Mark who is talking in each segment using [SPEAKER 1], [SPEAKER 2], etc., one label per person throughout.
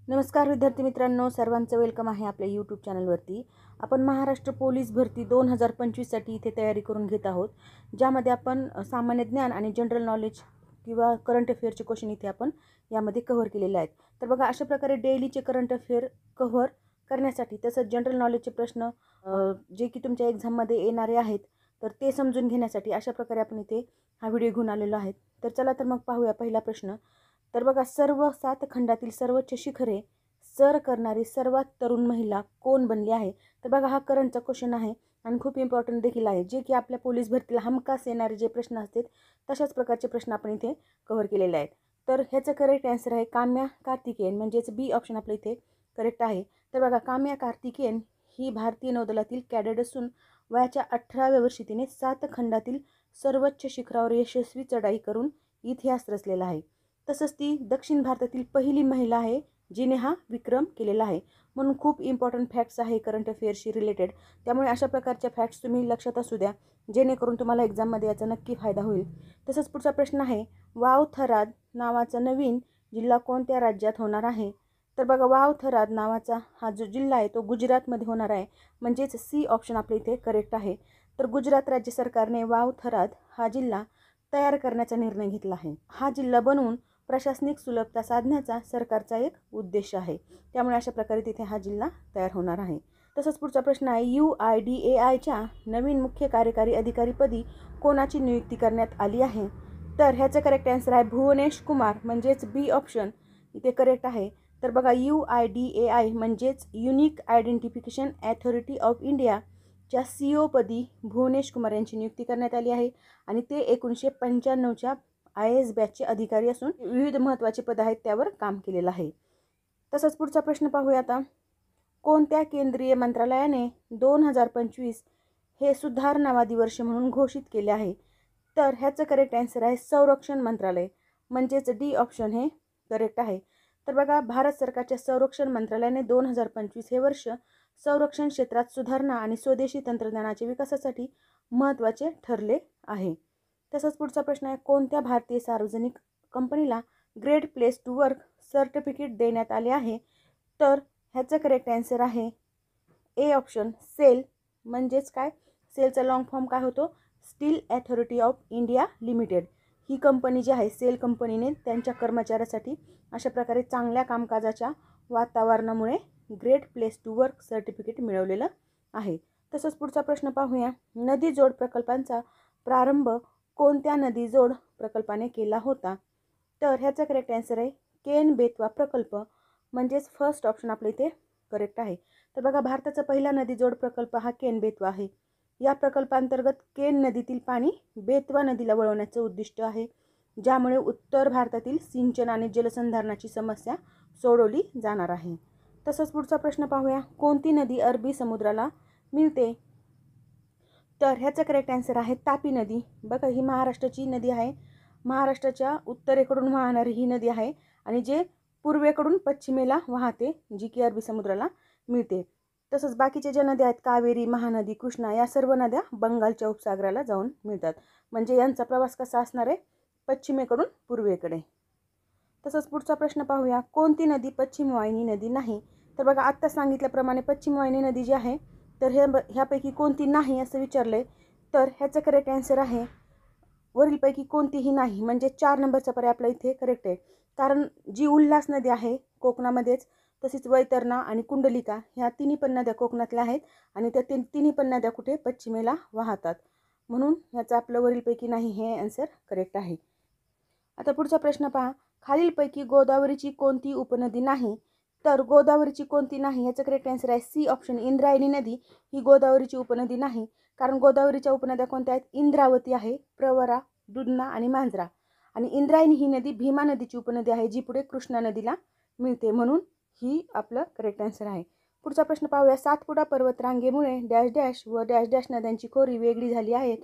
[SPEAKER 1] नमस्कार विद्यार्थी मित्रांनो, सर्वांचं वेलकम आहे आपल्या यूट्यूब चॅनलवरती। आपण महाराष्ट्र पोलीस भरती 2025 साठी इथे तयारी करून घेत आहोत, ज्यामध्ये आपण सामान्य ज्ञान आणि जनरल नॉलेज किंवा करंट अफेअरचे क्वेश्चन इथे आपण यामध्ये कव्हर केलेले आहेत। तर बघा, अशा प्रकारे डेलीचे करंट अफेअर कव्हर करण्यासाठी तसंच जनरल नॉलेजचे प्रश्न जे की तुमच्या एक्झाममध्ये येणारे आहेत तर ते समजून घेण्यासाठी अशा प्रकारे आपण इथे हा व्हिडिओ घेऊन आलेलो आहे। तर चला तर मग पाहूया पहिला प्रश्न। तर बघा, सर्व 7 खंडातील सर्वोच्च शिखरे सर करणारी सर्वात तरुण महिला कोण बनली आहे? तर बघा, हा करंटचा क्वेश्चन आहे आणि खूप इम्पॉर्टंट देखील आहे, जे की आपल्या पोलीस भरतीला हमखास येणारे जे प्रश्न असतात तशाच प्रकारचे प्रश्न आपण इथे कव्हर केलेले आहेत। तर ह्याचं करेक्ट आन्सर आहे काम्या कार्तिकेयन, म्हणजेच बी ऑप्शन आपल्या इथे करेक्ट आहे। तर बघा, काम्या कार्तिकेयन ही भारतीय नौदलातील कॅडेट असून वयाच्या 18व्या वर्षी तिने 7 खंडातील सर्वोच्च शिखरावर यशस्वी चढाई करून इतिहास रचलेला आहे। तसंच ती दक्षिण भारतातील पहिली महिला आहे जिने हा विक्रम केलेला आहे। म्हणून खूप इम्पॉर्टंट फॅक्ट्स आहे करंट अफेअर्सशी रिलेटेड, त्यामुळे अशा प्रकारच्या फॅक्ट्स तुम्ही लक्षात असू द्या, जेणेकरून तुम्हाला एक्झाममध्ये याचा नक्की फायदा होईल। तसंच पुढचा प्रश्न आहे, वाव थराद नावाचा नवीन जिल्हा कोणत्या राज्यात होणार आहे? तर बघा, वाव थराद नावाचा हा जो जिल्हा आहे तो गुजरातमध्ये होणार आहे, म्हणजेच सी ऑप्शन आपल्या इथे करेक्ट आहे। तर गुजरात राज्य सरकारने वाव थराद हा जिल्हा तयार करण्याचा निर्णय घेतला आहे। हा जिल्हा बनवून प्रशासनिक सुलभता साधण्याचा सरकारचा एक उद्देश आहे, त्यामुळे अशा प्रकारे तिथे हा जिल्हा तयार होणार आहे। तसंच पुढचा प्रश्न आहे, UIDAIच्या नवीन मुख्य कार्यकारी अधिकारीपदी कोणाची नियुक्ती करण्यात आली आहे? तर ह्याचं करेक्ट आन्सर आहे भुवनेश कुमार, म्हणजेच बी ऑप्शन इथे करेक्ट आहे। तर बघा, UIDAI म्हणजेच unique identification authority of India च्या CEO पदी भुवनेश कुमार यांची नियुक्ती करण्यात आली आहे आणि ते 1995च्या IAS बॅचचे अधिकारी असून विविध महत्त्वाचे पद आहेत त्यावर काम केलेलं आहे। तसंच पुढचा प्रश्न पाहूया आता, कोणत्या केंद्रीय मंत्रालयाने 2025 हे सुधारणावादी वर्ष म्हणून घोषित केले आहे? तर ह्याचं करेक्ट आन्सर आहे संरक्षण मंत्रालय, म्हणजेच डी ऑप्शन हे करेक्ट आहे। तर बघा, भारत सरकारच्या संरक्षण मंत्रालयाने 2025 हे वर्ष संरक्षण क्षेत्रात सुधारणा आणि स्वदेशी तंत्रज्ञानाच्या विकासासाठी महत्त्वाचे ठरले आहे। तसंच पुढचा प्रश्न आहे, कोणत्या भारतीय सार्वजनिक कंपनीला great place to work certificate देण्यात आले आहे? तर ह्याचं करेक्ट आन्सर आहे ए ऑप्शन सेल, म्हणजेच काय, सेलचा लॉंग फॉर्म काय होतो? Steel authority of India limited. ही कंपनी जी आहे, सेल कंपनीने त्यांच्या कर्मचाऱ्यासाठी अशा प्रकारे चांगल्या कामकाजाच्या वातावरणामुळे great place to work certificate मिळवलेलं आहे। तसंच पुढचा प्रश्न पाहूया, नदी जोड प्रकल्पांचा प्रारंभ कोणत्या नदी जोड प्रकल्पाने केला होता? तर ह्याचा करेक्ट आन्सर आहे केन बेतवा प्रकल्प, म्हणजेच फर्स्ट ऑप्शन आपल्या इथे करेक्ट आहे। तर बघा, भारताचा पहिला नदी जोड प्रकल्प हा केन बेतवा आहे। या प्रकल्पांतर्गत केन नदीतील पाणी बेतवा नदीला वळवण्याचं उद्दिष्ट आहे, ज्यामुळे उत्तर भारतातील सिंचन आणि जलसंधारणाची समस्या सोडवली जाणार आहे। तसंच पुढचा प्रश्न पाहूया, कोणती नदी अरबी समुद्राला मिळते? तर ह्याचं करेक्ट आन्सर आहे तापी नदी। बघा, ही महाराष्ट्राची नदी आहे, महाराष्ट्राच्या उत्तरेकडून वाहणारी ही नदी आहे आणि जे पूर्वेकडून पश्चिमेला वाहते, जी की अरबी समुद्राला मिळते। तसंच बाकीच्या ज्या नद्या आहेत, कावेरी, महानदी, कृष्णा, या सर्व नद्या बंगालच्या उपसागराला जाऊन मिळतात, म्हणजे यांचा प्रवास कसा असणार आहे? पश्चिमेकडून पूर्वेकडे। तसंच पुढचा प्रश्न पाहूया, कोणती नदी पश्चिम वाहिनी नदी नाही? तर बघा, आत्ता सांगितल्याप्रमाणे पश्चिम वाहिनी नदी जी आहे तर ह्यापैकी कोणती नाही असं विचारलंय, तर ह्याचं करेक्ट आन्सर आहे वरीलपैकी कोणतीही नाही, म्हणजे 4 नंबरचा पर्याय आपल्या इथे करेक्ट आहे। कारण जी उल्हास नदी आहे कोकणामध्येच, तसेच वैतरणा आणि कुंडलिका ह्या तिन्ही पण नद्या कोकणातल्या आहेत आणि त्या तिन्ही पण नद्या कुठे पश्चिमेला वाहतात, म्हणून ह्याचं आपलं वरीलपैकी नाही हे आन्सर करेक्ट आहे। आता पुढचा प्रश्न पहा, खालीलपैकी गोदावरीची कोणती उपनदी नाही? तर गोदावरीची कोणती नाही ह्याचं करेक्ट आन्सर आहे सी ऑप्शन इंद्रायणी नदी ही गोदावरीची उपनदी नाही, कारण गोदावरीच्या उपनद्या कोणत्या आहेत? इंद्रावती आहे, प्रवरा, दुधना आणि मांजरा, आणि इंद्रायणी ही नदी भीमा नदीची उपनदी आहे, जी पुढे कृष्णा नदीला मिळते, म्हणून ही आपलं करेक्ट आन्सर आहे। पुढचा प्रश्न पाहूया, सातपुडा पर्वतरांगेमुळे डॅश डॅश व डॅश डॅश नद्यांची खोरी वेगळी झाली आहेत?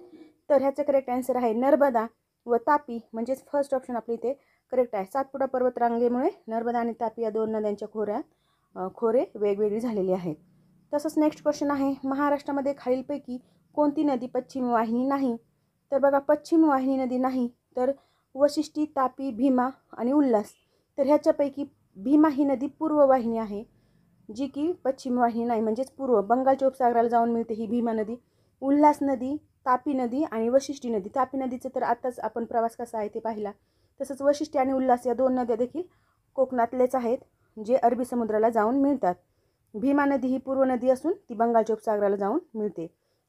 [SPEAKER 1] तर ह्याचं करेक्ट आन्सर आहे नर्मदा व तापी, म्हणजेच फर्स्ट ऑप्शन आपल्या इथे करेक्ट आहे। सातपुडा पर्वतरांगेमुळे नर्मदा आणि तापी या 2 नद्यांच्या खोरे वेगवेगळी झालेली आहेत। तसंच नेक्स्ट क्वेश्चन आहे, महाराष्ट्रामध्ये खालीलपैकी कोणती नदी पश्चिम वाहिनी नाही? तर बघा, पश्चिम वाहिनी नदी नाही तर वशिष्ठी, तापी, भीमा आणि उल्हास। तर ह्याच्यापैकी भीमा ही नदी पूर्व वाहिनी आहे, जी की पश्चिम वाहिनी नाही, म्हणजेच पूर्व बंगालच्या उपसागराला जाऊन मिळते ही भीमा नदी. उल्हास नदी, तापी नदी आणि वशिष्ठी नदी. तापी नदीचं तर आताच आपण प्रवास कसा आहे ते पाहिला. तसंच वशिष्ठी आणि उल्हास या दोन नद्या देखील कोकणातलेच आहेत, जे अरबी समुद्राला जाऊन मिळतात. भीमा नदी ही पूर्व नदी असून ती बंगालच्या उपसागराला जाऊन मिळते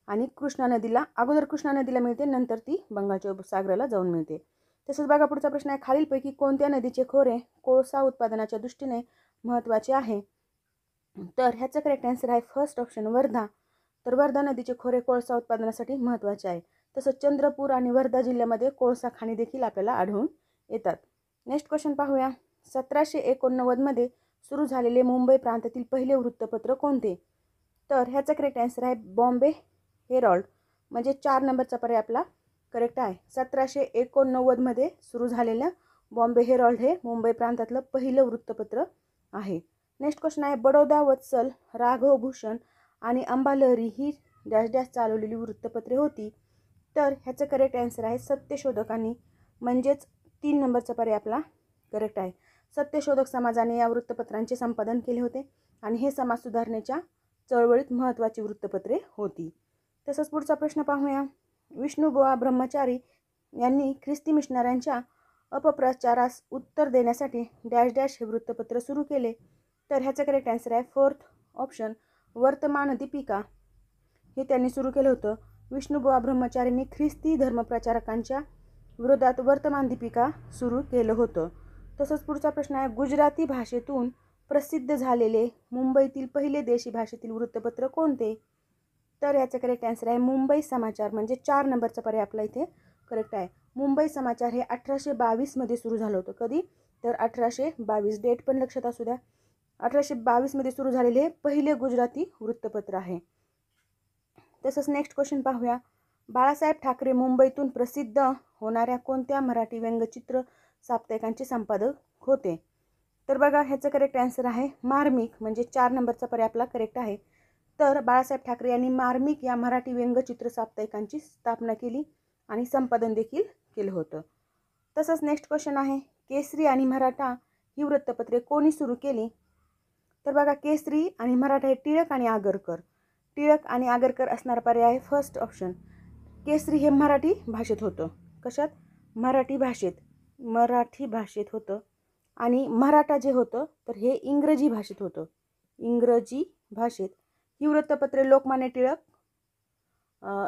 [SPEAKER 1] आणि कृष्णा नदीला अगोदर कृष्णा नदीला मिळते, नंतर ती बंगालच्या उपसागराला जाऊन मिळते. तसंच बघा पुढचा प्रश्न आहे, खालीलपैकी कोणत्या नदीचे खोरे कोळसा उत्पादनाच्या दृष्टीने महत्त्वाचे आहे? तर ह्याचं करेक्ट आन्सर आहे फर्स्ट ऑप्शन वर्धा. तर वर्धा नदीचे खोरे कोळसा उत्पादनासाठी महत्त्वाचे आहे. तसंच चंद्रपूर आणि वर्धा जिल्ह्यामध्ये कोळसा खाणी देखील आपल्याला आढळून येतात. नेक्स्ट क्वेश्चन पाहूया. 1789 मध्ये सुरू झालेले मुंबई प्रांतातील पहिले वृत्तपत्र कोणते? तर ह्याचा करेक्ट आन्सर आहे बॉम्बे हेरॉल्ड, म्हणजे 4 नंबरचा पर्याय आपला करेक्ट आहे. 1789 मध्ये सुरू झालेलं बॉम्बे हेरॉल्ड हे मुंबई प्रांतातलं पहिलं वृत्तपत्र आहे. नेक्स्ट क्वेश्चन आहे, बडोदा वत्सल, राघव भूषण आणि अंबालहरी ही डॅश डॅश चालवलेली वृत्तपत्रे होती. तर ह्याचं करेक्ट आन्सर आहे सत्यशोधकांनी, म्हणजेच 3 नंबरचा पर्याय आपला करेक्ट आहे. सत्यशोधक समाजाने या वृत्तपत्रांचे संपादन केले होते आणि हे समाज सुधारणेच्या चळवळीत महत्त्वाची वृत्तपत्रे होती. तसंच पुढचा प्रश्न पाहूया. विष्णुबुवा ब्रह्मचारी यांनी ख्रिस्ती मिशनऱ्यांच्या अपप्रचारास उत्तर देण्यासाठी डॅश डॅश हे वृत्तपत्र सुरू केले. तर ह्याचं करेक्ट आन्सर आहे फोर्थ ऑप्शन वर्तमान दीपिका हे त्यांनी सुरू केलं होतं. विष्णुबुवा ब्रह्मचारींनी ख्रिस्ती धर्मप्रचारकांच्या विरोधात वर्तमान दीपिका सुरू केलं होतं. तसंच पुढचा प्रश्न आहे, गुजराती भाषेतून प्रसिद्ध झालेले मुंबईतील पहिले देशी भाषेतील वृत्तपत्र कोणते? तर याचं करेक्ट आन्सर आहे मुंबई समाचार, म्हणजे 4 नंबरचा पर्याय आपला इथे करेक्ट आहे. मुंबई समाचार हे 1822 मध्ये सुरू झालं होतं. कधी? तर 1822. डेट पण लक्षात असू द्या. 1822 मध्ये सुरू झालेले हे पहिले गुजराती वृत्तपत्र आहे. तसंच नेक्स्ट क्वेश्चन पाहूया. बाळासाहेब ठाकरे मुंबईतून प्रसिद्ध होणाऱ्या कोणत्या मराठी व्यंगचित्र साप्ताहिकांचे संपादक होते? तर बघा ह्याचं करेक्ट आन्सर आहे मार्मिक, म्हणजे 4 नंबरचा पर्याय आपला करेक्ट आहे. तर बाळासाहेब ठाकरे यांनी मार्मिक या मराठी व्यंगचित्र साप्ताहिकांची स्थापना केली आणि संपादन देखील केलं होतं. तसंच नेक्स्ट क्वेश्चन आहे, केसरी आणि मराठा ही वृत्तपत्रे कोणी सुरू केली? तर बघा केसरी आणि मराठा हे टिळक आणि आगरकर. टिळक आणि आगरकर असणारा पर्याय आहे फर्स्ट ऑप्शन. केसरी हे मराठी भाषेत होतं. कशात? मराठी भाषेत होतं. आणि मराठा जे होतं तर हे इंग्रजी भाषेत होतं. इंग्रजी भाषेत ही वृत्तपत्रे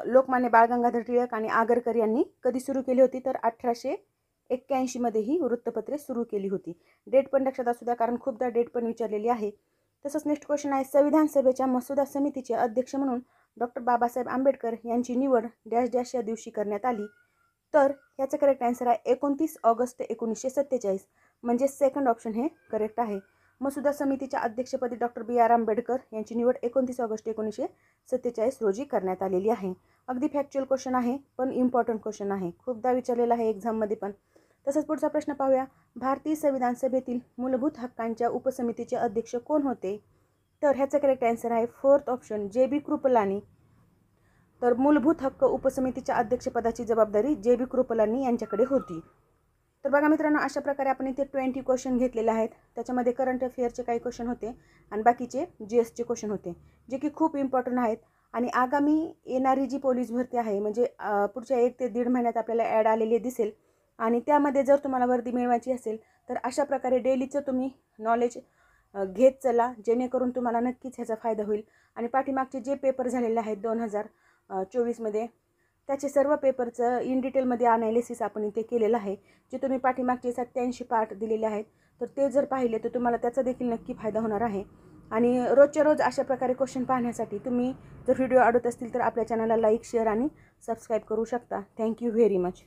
[SPEAKER 1] लोकमान्य बाळ गंगाधर टिळक आणि आगरकर यांनी कधी सुरू केली होती? तर 1881 मध्ये ही वृत्तपत्रे सुरू केली होती. डेट पण लक्षात असू द्या, कारण खूपदा डेट पण विचारलेली आहे. तसंच नेक्स्ट क्वेश्चन आहे, संविधान सभेच्या मसुदा समितीचे अध्यक्ष म्हणून डॉक्टर बाबासाहेब आंबेडकर यांची निवड डॅश डॅश या दिवशी करण्यात आली. तर याचं करेक्ट आन्सर आहे 29 ऑगस्ट 1947, म्हणजे सेकंड ऑप्शन हे करेक्ट आहे. मसुदा समितीच्या अध्यक्षपदी डॉक्टर B.R. आंबेडकर यांची निवड 29 ऑगस्ट 1947 रोजी करण्यात आलेली आहे. अगदी फॅक्च्युअल क्वेश्चन आहे, पण इम्पॉर्टंट क्वेश्चन आहे, खूपदा विचारलेला आहे एक्झाममध्ये पण. तसंच पुढचा प्रश्न पाहूया. भारतीय संविधान सभेतील मूलभूत हक्कांच्या उपसमितीचे अध्यक्ष कोण होते? तर ह्याचं करेक्ट आन्सर आहे फोर्थ ऑप्शन JB कृपलानी. तर मूलभूत हक्क उपसमितीच्या अध्यक्षपदाची जबाबदारी JB कृपलानी यांच्याकडे होती. तर बघा मित्रांनो, अशा प्रकारे आपण इथे 20 क्वेश्चन घेतलेले आहेत. त्याच्यामध्ये करंट अफेअरचे काही क्वेश्चन होते आणि बाकीचे GSचे क्वेश्चन होते, जे की खूप इम्पॉर्टंट आहेत. आणि आगामी येणारी जी पोलीस भरती आहे, म्हणजे पुढच्या 1 ते 1.5 महिन्यात आपल्याला ॲड आलेली दिसेल. आणि त्यामध्ये जर तुम्हाला वर्दी मिळवायची असेल तर अशा प्रकारे डेलीचं तुम्ही नॉलेज घेत चला, जेणेकरून तुम्हाला नक्कीच ह्याचा फायदा होईल. आणि पाठीमागचे जे पेपर झालेले आहेत 2024 मध्ये, त्याचे सर्व पेपरचं इन डिटेलमध्ये अनालिसिस आपण इथे केलेलं आहे. जे तुम्ही पाठीमागचे 87 पार्ट दिलेले आहेत, तर ते जर पाहिले तर तुम्हाला त्याचा देखील नक्की फायदा होणार आहे. आणि रोजच्या रोज अशा प्रकारे क्वेश्चन पाहण्यासाठी तुम्ही जर व्हिडिओ आवडत असतील तर आपल्या चॅनलला लाईक, शेअर आणि सबस्क्राईब करू शकता. Thank you very much.